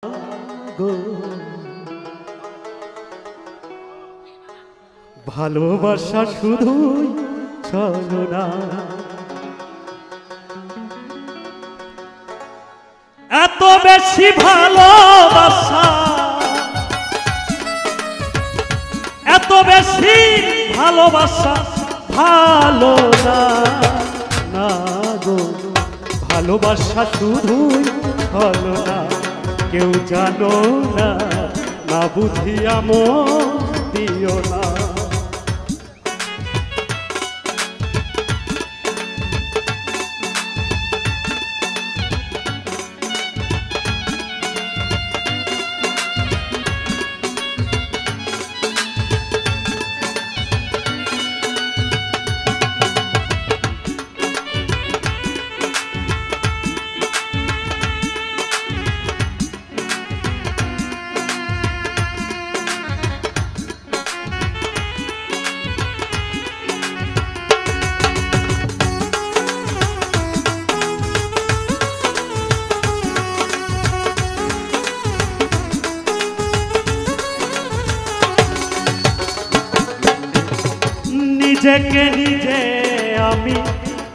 গো ভালোবাসা শুধুই ছলনা, এত বেশি ভালোবাসা, এত বেশি ভালোবাসা ভালো না, না গো ভালোবাসা শুধুই ছলনা, কেউ জানো না, না বুঝিয়া মন দিও না। নিজেকে নিজে আমি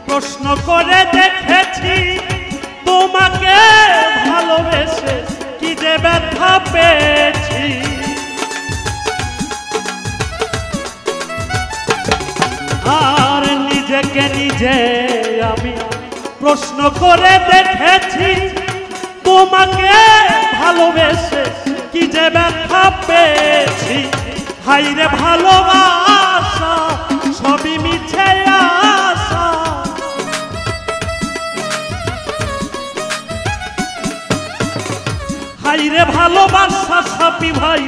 প্রশ্ন করে দেখেছি, তোমাকে ভালোবেসে কি যে ব্যথা পেয়েছি। আর নিজেকে নিজে আমি প্রশ্ন করে দেখেছি, তোমাকে ভালোবেসে কি যে ব্যথা পেয়েছি। হাইরে ভালোবাসা সবই মিছে আশা, হাইরে ভালোবাসা সবই ভাই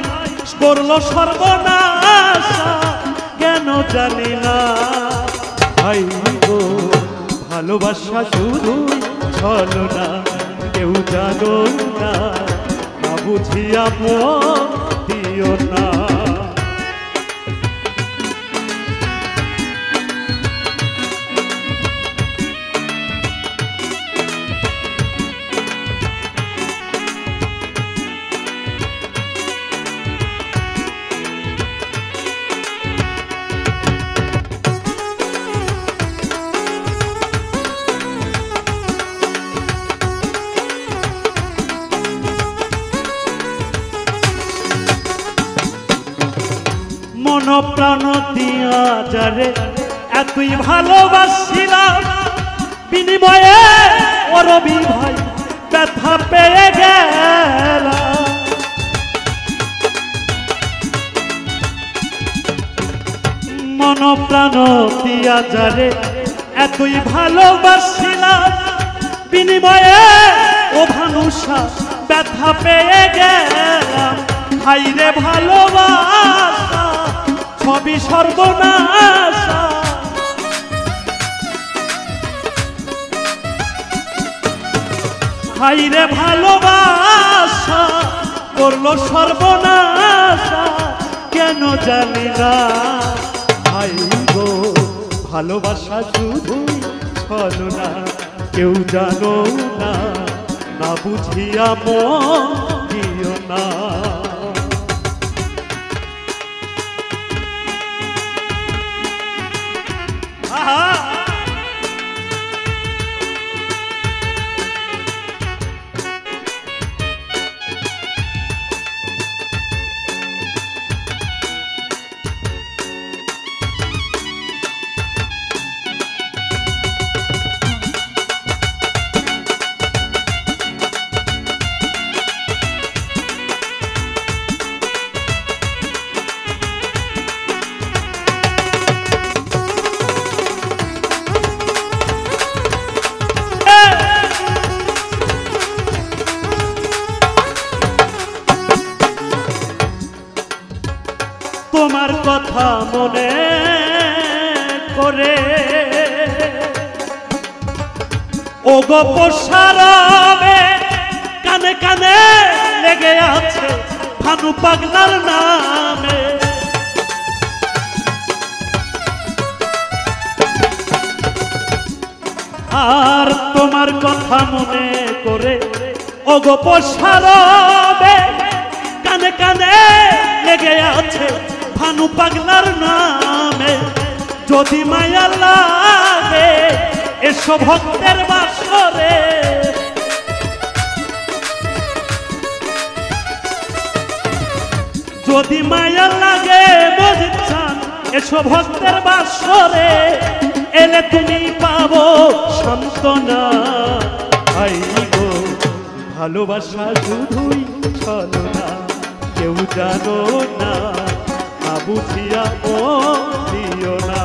করলো সর্বনাশা, কেন জানি না ভাই গো ভালোবাসা শুধুই ছলনা, কেউ জানো না, না বুঝিয়া মন দিও না। মন প্রাণ দিয়া যারে এতই ভালোবাসিলাম, বিনিময়ে ওর ভাই ব্যথা পেয়ে গেলাম। মন প্রাণ দিয়া যারে এতই ভালোবাসিলাম, বিনিময়ে ও ভানুষা ব্যথা পেয়ে গেলাম। হাইরে ভালোবাসা সবই সর্বনাশা, হাইরে ভালোবাসা করলো সর্বনাশা, কেন জানি না হাই গো ভালোবাসা শুধুই ছলনা, কেউ জানো না, না বুঝিয়া মন দিও না। তোমার কথা মনে করে ও গো প্রসারবে কানে কানে লেগে আছে ভানু পাগলার নামে। আর তোমার কথা মনে করে ওগো পশারবে কানে কানে লেগে আছে ভানু পাগলার নামে। যদি মায়া লাগে এসো ভক্তের বাসরে, যদি মায়া লাগে মজিদ এসো ভক্তের বাসরে, এলে তুমি পাবো সান্ত্বনা। ভাই গো ভালোবাসা শুধুই ছলনা, কেউ জানো না, না বুঝিয়া দিও না।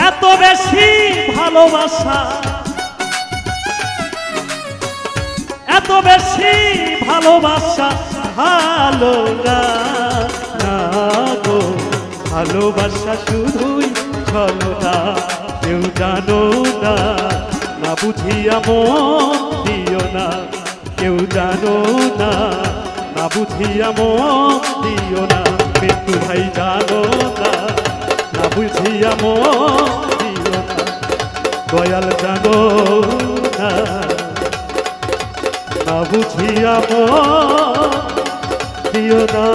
এত বেশি ভালোবাসা, এত বেশি ভালোবাসা ভালো না, না গো ভালোবাসা শুধুই ছলনা, কেউ জানো না, না বুঝিয়া মন দিও না। কেউ জানো না, না বুঝিয়া মন দিও না। মৃত্যু ভাই জানো না, না বুঝিয়া মন দিও না। দয়াল জানো না, না বুঝিয়া মন দিও না।